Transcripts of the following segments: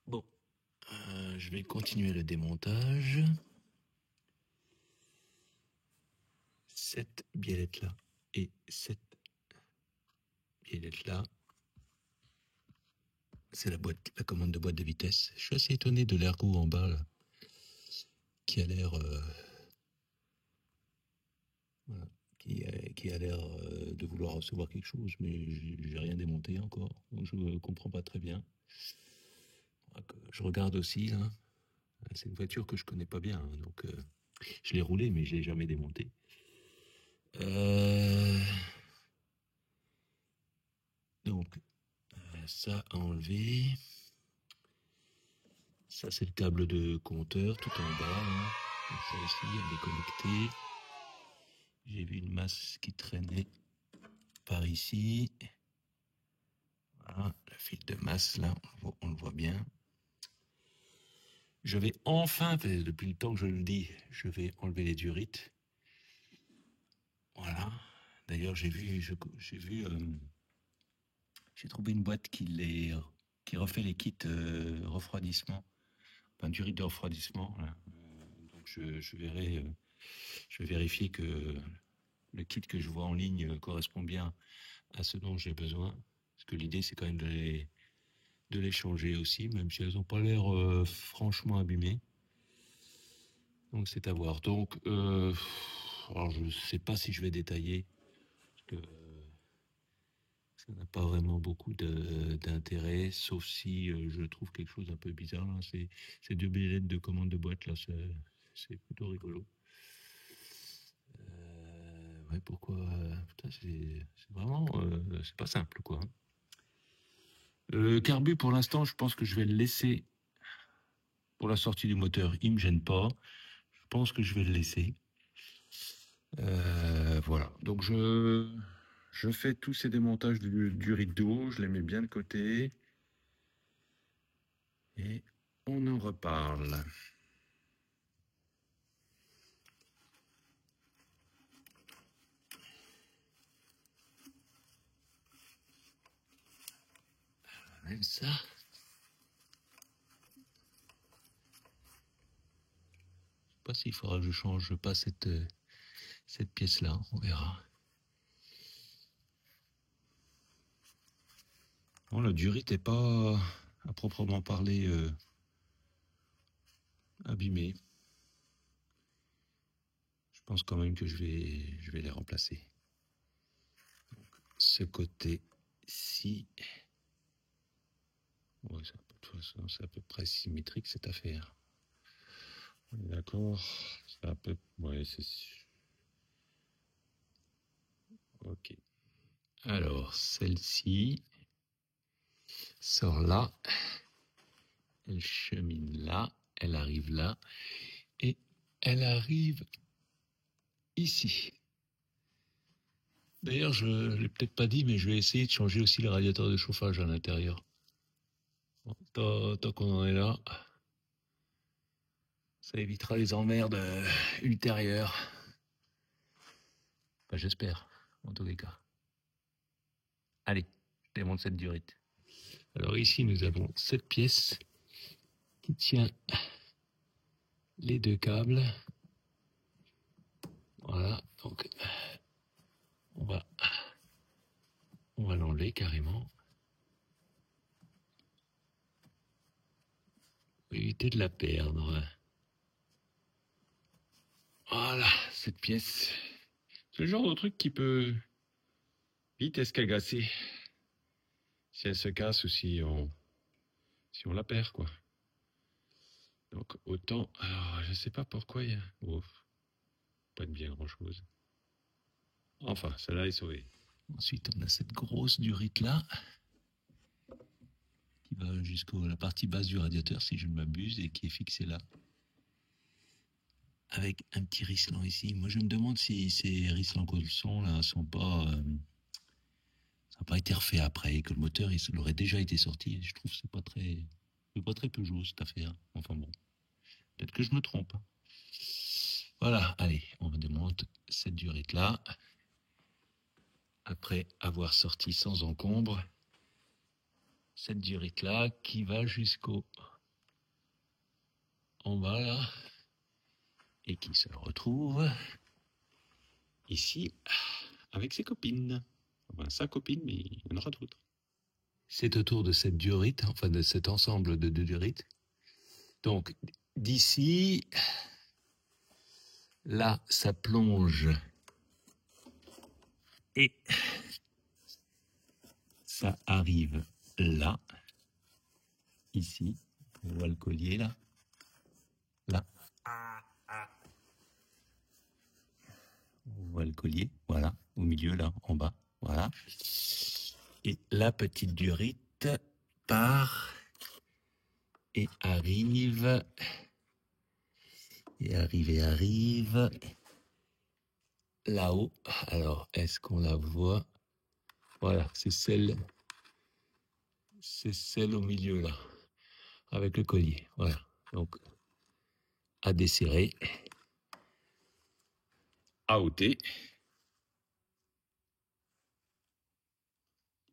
Bon, je vais continuer le démontage. Cette biellette-là et cette biellette-là, c'est la commande de boîte de vitesse. Je suis assez étonné de l'ergot en bas, là, qui a l'air... voilà, qui a l'air de vouloir recevoir quelque chose, mais j'ai rien démonté encore, donc je comprends pas très bien. Je regarde aussi, là. C'est une voiture que je connais pas bien, hein, donc je l'ai roulée, mais je l'ai jamais démontée. Donc, ça à enlever. Ça, c'est le câble de compteur tout en bas. Hein. Donc ça aussi, elle est connectée. J'ai vu une masse qui traînait par ici. Voilà, le fil de masse, là, on le voit bien. Je vais enfin, depuis le temps que je le dis, je vais enlever les durites. Voilà. D'ailleurs, j'ai trouvé une boîte qui refait les kits refroidissement, enfin durites de refroidissement. Là. Donc je vais vérifier que le kit que je vois en ligne correspond bien à ce dont j'ai besoin. Parce que l'idée, c'est quand même de les changer aussi, même si elles n'ont pas l'air franchement abîmées. Donc c'est à voir. Donc, alors je ne sais pas si je vais détailler, parce que ça n'a pas vraiment beaucoup d'intérêt, sauf si je trouve quelque chose un peu bizarre. Là. Ces deux billettes de commande de boîte, là, c'est plutôt rigolo. Ouais, pourquoi putain, c'est vraiment... c'est pas simple, quoi. Le carbu, pour l'instant, je pense que je vais le laisser pour la sortie du moteur. Il me gêne pas. Je pense que je vais le laisser. Voilà. Donc, je fais tous ces démontages du rideau. Je les mets bien de côté. Et on en reparle. Même ça. Je sais pas s'il faudra que je change pas cette pièce-là. On verra. Bon, le durite n'est pas, à proprement parler, abîmé. Je pense quand même que je vais les remplacer. Donc, ce côté-ci, ouais, de toute façon, c'est à peu près symétrique cette affaire. On est d'accord. C'est à peu, ouais, c'est ok. Alors, celle-ci sort là, elle chemine là, elle arrive là, et elle arrive ici. D'ailleurs, je ne l'ai peut-être pas dit, mais je vais essayer de changer aussi le radiateur de chauffage à l'intérieur. Bon, tant qu'on en est là, ça évitera les emmerdes ultérieures. Enfin, j'espère, en tous les cas. Allez, je démonte cette durite. Alors ici, nous avons cette pièce qui tient les deux câbles. Voilà, donc on va l'enlever carrément. Pour éviter de la perdre. Voilà, cette pièce. C'est le genre de truc qui peut vite escagacer si elle se casse ou si on la perd, quoi. Donc autant, alors je sais pas pourquoi il y a... Ouf, pas de bien grand chose. Enfin, celle-là est sauvée. Ensuite, on a cette grosse durite là, qui va jusqu'à la partie basse du radiateur, si je ne m'abuse, et qui est fixée là. Avec un petit risselant ici. Moi, je me demande si ces risselants colsons là sont pas... ça n'a pas été refait après, que le moteur, il aurait déjà été sorti. Je trouve que c'est pas très Peugeot, cette affaire. Enfin bon, peut-être que je me trompe. Voilà, allez, on démonte cette durite-là. Après avoir sorti sans encombre cette durite-là qui va jusqu'au en bas là, et qui se retrouve ici avec ses copines. Enfin, sa copine, mais il y en aura d'autres. C'est autour de cette diorite, enfin de cet ensemble de diorites. Donc, d'ici, là, ça plonge. Et ça arrive là, ici. On voit le collier là. Là. On voit le collier, voilà, au milieu là, en bas. Voilà. Et la petite diorite part et arrive là-haut. Alors, est-ce qu'on la voit? Voilà, c'est celle au milieu là, avec le collier. Voilà, donc à desserrer, à ôter.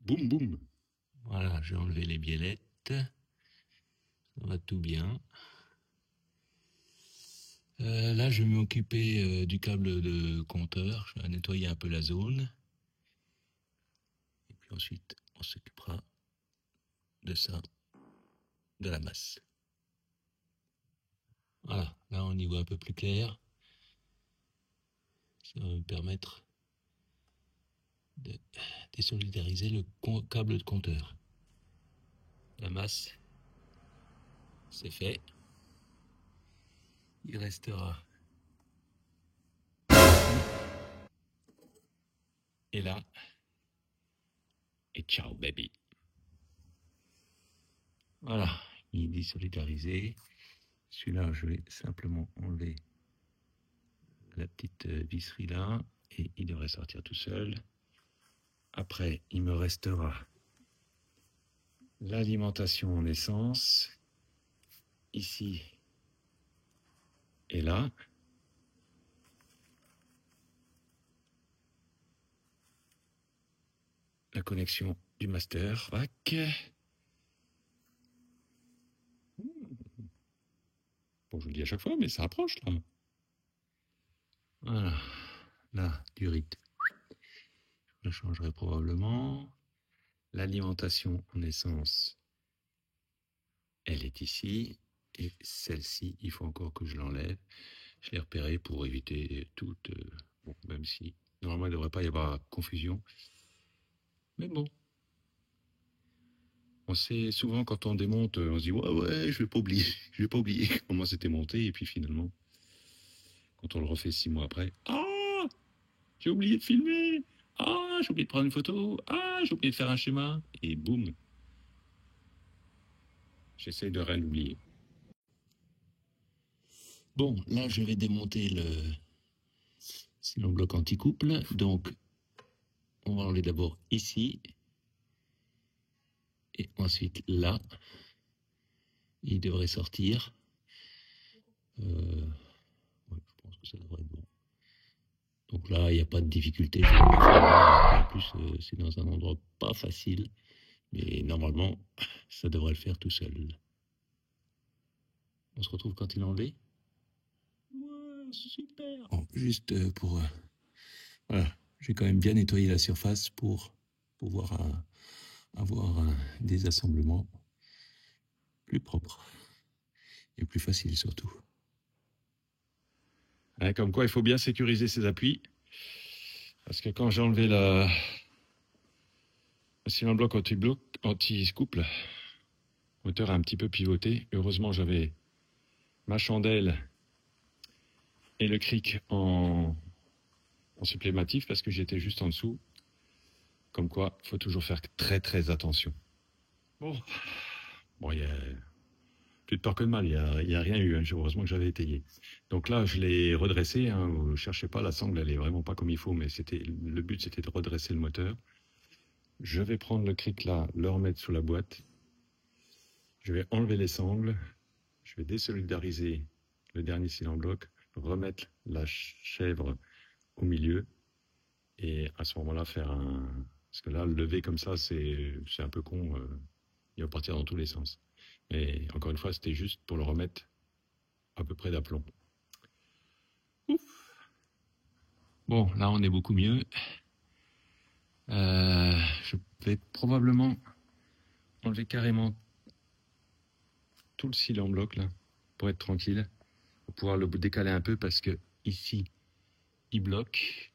Boum boum. Voilà, j'ai enlevé les biellettes. Ça va tout bien. Là, je vais m'occuper du câble de compteur. Je vais nettoyer un peu la zone. Et puis ensuite, on s'occupera de ça, de la masse. Voilà, là, on y voit un peu plus clair. Ça va me permettre de désolidariser le câble de compteur. La masse, c'est fait. Il restera. Et là. Et ciao, baby. Voilà, il est désolidarisé. Celui-là, je vais simplement enlever la petite visserie là. Et il devrait sortir tout seul. Après, il me restera l'alimentation en essence. Ici et là. La connexion du master rack. Bon, je le dis à chaque fois, mais ça approche là. Voilà. Là, durite. Je changerai probablement. L'alimentation en essence, elle est ici. Et celle-ci, il faut encore que je l'enlève. Je l'ai repérée pour éviter toute... bon, même si normalement il ne devrait pas y avoir confusion. Mais bon. On sait souvent quand on démonte, on se dit ouais, je vais pas oublier, je vais pas oublier comment c'était monté. Et puis finalement, quand on le refait 6 mois après, ah, j'ai oublié de filmer, ah, j'ai oublié de prendre une photo, ah, j'ai oublié de faire un schéma. Et boum, j'essaie de rien oublier. Bon, là, je vais démonter le cylindre bloc anti-couple. Donc, on va enlever d'abord ici. Et ensuite là. Il devrait sortir. Ouais, je pense que ça devrait être bon. Donc là, il n'y a pas de difficulté. En plus, c'est dans un endroit pas facile. Mais normalement, ça devrait le faire tout seul. On se retrouve quand il est enlevé. Ouais, super. Bon, juste pour... voilà, j'ai quand même bien nettoyé la surface pour pouvoir avoir un désassemblement plus propre et plus facile surtout. Ouais, comme quoi, il faut bien sécuriser ses appuis. Parce que quand j'ai enlevé le cylindre bloc anti-couple, le moteur a un petit peu pivoté. Heureusement, j'avais ma chandelle et le cric en supplémentif parce que j'étais juste en dessous. Comme quoi, il faut toujours faire très très attention. Bon, il y a plus de peur que de mal, il y a rien eu. Hein. Heureusement que j'avais étayé. Donc là, je l'ai redressé. Hein. Ne cherchez pas, la sangle, elle est vraiment pas comme il faut, mais le but, c'était de redresser le moteur. Je vais prendre le cric là, le remettre sous la boîte. Je vais enlever les sangles. Je vais désolidariser le dernier cylindre bloc, remettre la chèvre au milieu et à ce moment-là faire un... Parce que là, le lever comme ça, c'est un peu con. Il va partir dans tous les sens. Mais encore une fois, c'était juste pour le remettre à peu près d'aplomb. Ouf. Bon, là on est beaucoup mieux. Je vais probablement enlever carrément tout le cil en bloc là, pour être tranquille, pour pouvoir le décaler un peu parce que ici il bloque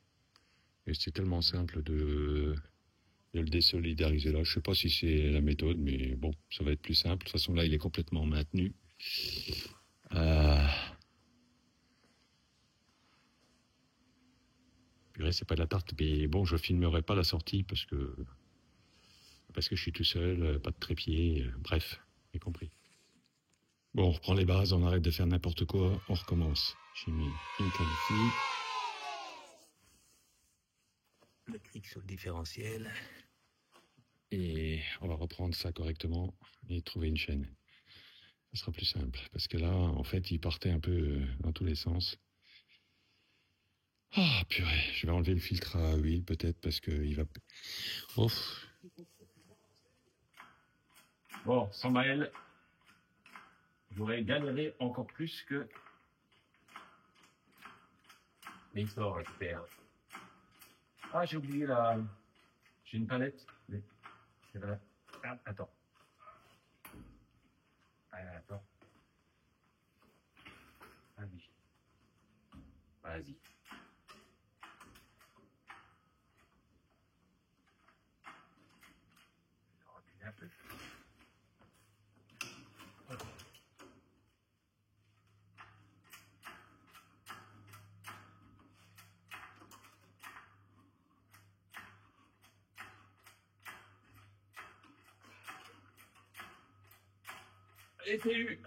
et c'est tellement simple de le désolidariser là. Je sais pas si c'est la méthode, mais bon, ça va être plus simple. De toute façon là il est complètement maintenu. Purée, c'est pas de la tarte, mais bon, je filmerai pas la sortie parce que je suis tout seul, pas de trépied, bref, j'ai compris. Bon, on reprend les bases, on arrête de faire n'importe quoi, on recommence. J'ai mis une qualifie. Le clic sur le différentiel. Et on va reprendre ça correctement et trouver une chaîne. Ça sera plus simple, parce que là, en fait, il partait un peu dans tous les sens. Ah, purée, je vais enlever le filtre à huile peut-être parce qu'il va... Ouf. Bon, sans Maël, j'aurais galéré encore plus que l'effort à faire. Ah, j'ai oublié la... J'ai une palette. Mais... Ah, attends. Ah, attends. Vas-y. Vas-y. Reculer un peu. ETU.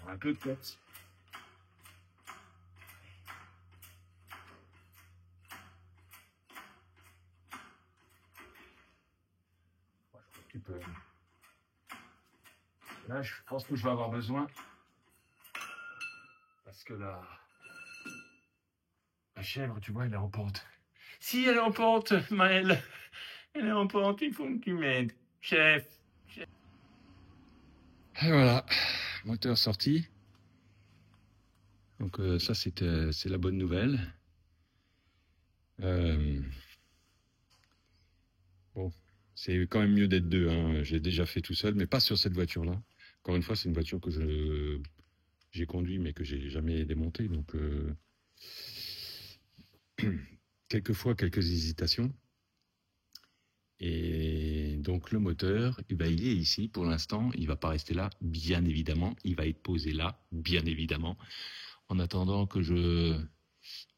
Un peu de tête. Tu peux. Là, je pense que je vais avoir besoin. Parce que la chèvre, tu vois, elle est en pente. Si elle est en pente, Maëlle, elle est en pente, il faut que tu m'aides. Chef. Et voilà, moteur sorti. Donc ça, c'est la bonne nouvelle. Bon, c'est quand même mieux d'être deux. Hein. J'ai déjà fait tout seul, mais pas sur cette voiture-là. Encore une fois, c'est une voiture que j'ai conduit, mais que j'ai jamais démontée. Donc, quelquefois, quelques hésitations. Et donc, le moteur, eh ben, il est ici pour l'instant. Il va pas rester là, bien évidemment. Il va être posé là, bien évidemment. En attendant que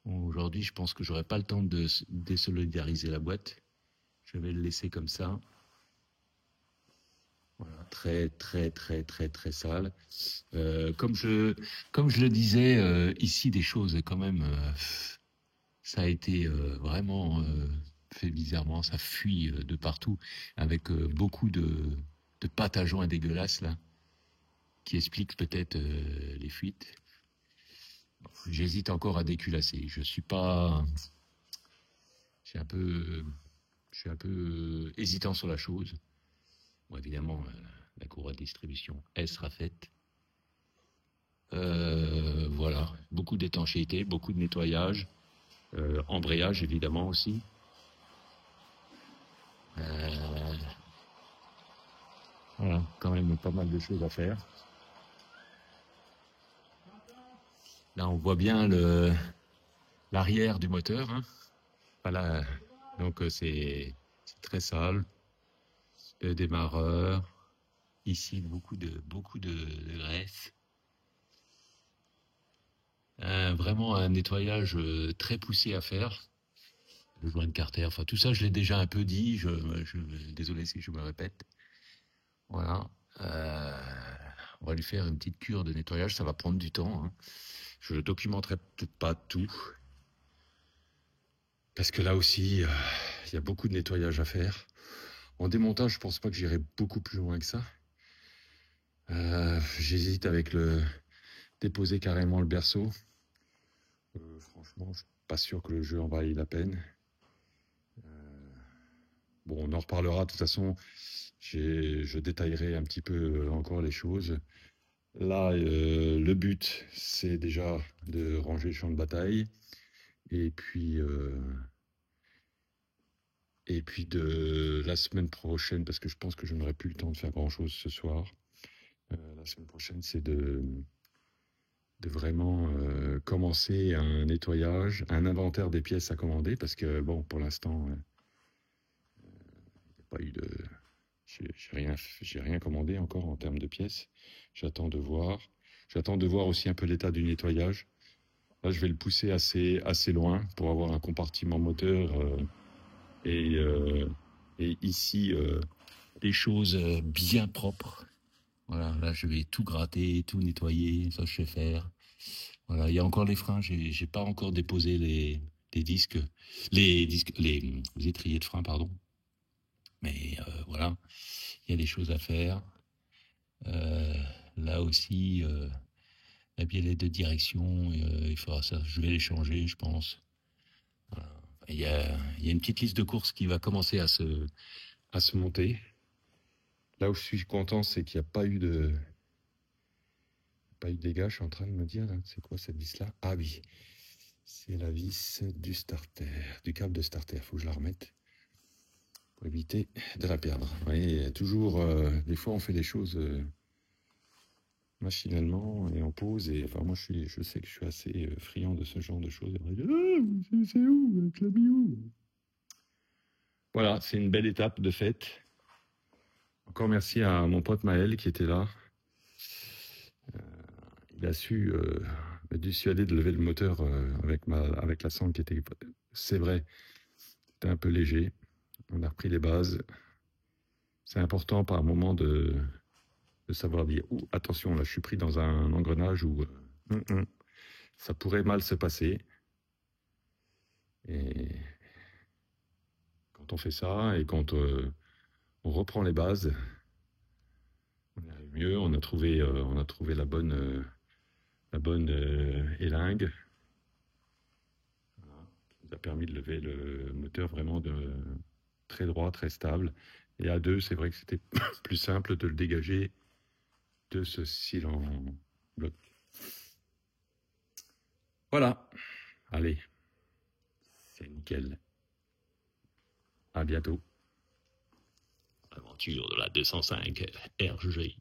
aujourd'hui, je pense que j'aurai pas le temps de désolidariser la boîte. Je vais le laisser comme ça. Voilà, très très très très très sale. Comme je le disais ici, des choses quand même. Ça a été vraiment fait bizarrement. Ça fuit de partout avec beaucoup de pâte à joint dégueulasses là, qui expliquent peut-être les fuites. J'hésite encore à déculasser. Je suis un peu hésitant sur la chose. Bon, évidemment, la courroie de distribution, elle sera faite. Voilà, beaucoup d'étanchéité, beaucoup de nettoyage, embrayage évidemment aussi. Voilà, quand même pas mal de choses à faire. Là, on voit bien l'arrière du moteur. Hein. Voilà, donc c'est très sale. Le démarreur. Ici, beaucoup de graisse. Vraiment un nettoyage très poussé à faire. Le joint de carter, enfin tout ça, je l'ai déjà un peu dit. Désolé si je me répète. Voilà. On va lui faire une petite cure de nettoyage. Ça va prendre du temps. Hein. Je ne documenterai peut-être pas tout. Parce que là aussi, il y a beaucoup de nettoyage à faire. En démontage, je pense pas que j'irai beaucoup plus loin que ça. J'hésite avec déposer carrément le berceau. Franchement, je suis pas sûr que le jeu en vaille la peine. Bon, on en reparlera. De toute façon, je détaillerai un petit peu encore les choses. Là, le but, c'est déjà de ranger le champ de bataille. Et puis de la semaine prochaine, parce que je pense que je n'aurai plus le temps de faire grand-chose ce soir. La semaine prochaine, c'est de vraiment commencer un nettoyage, un inventaire des pièces à commander, parce que, bon, pour l'instant, il n'y a pas eu de... J'ai rien commandé encore en termes de pièces. J'attends de voir. J'attends de voir aussi un peu l'état du nettoyage. Là, je vais le pousser assez loin pour avoir un compartiment moteur et, et ici, des choses bien propres. Voilà, là, je vais tout gratter, tout nettoyer, ça je sais faire. Voilà, il y a encore les freins, j'ai pas encore déposé les disques, les étriers de frein, pardon. Mais voilà, il y a des choses à faire. Là aussi, la biellette de direction, il faudra ça, je vais les changer, je pense. Voilà. Il y a une petite liste de courses qui va commencer à se monter. Là où je suis content, c'est qu'il n'y a pas eu de dégâts, je suis en train de me dire, là, c'est quoi cette vis-là? Ah oui, c'est la vis du starter, du câble de starter, il faut que je la remette pour éviter de la perdre. Vous voyez, toujours, des fois on fait des choses machinalement et en pause, et enfin moi je sais que je suis assez friand de ce genre de choses. C'est où, avec la bio? Voilà, c'est une belle étape de fête. Encore merci à mon pote Maël qui était là. Il a su me dissuader de lever le moteur avec la sangle qui était, c'est vrai, c'était un peu léger. On a repris les bases. C'est important par moment de savoir dire attention, là je suis pris dans un engrenage où ça pourrait mal se passer. Et quand on fait ça et quand on reprend les bases, on y arrive mieux. On a trouvé la bonne élingue. Voilà. Ça nous a permis de lever le moteur vraiment très droit, très stable. Et à deux, c'est vrai que c'était plus simple de le dégager de ce cylindre bloc. Voilà. Allez. C'est nickel. À bientôt. Aventure de la 205 RG.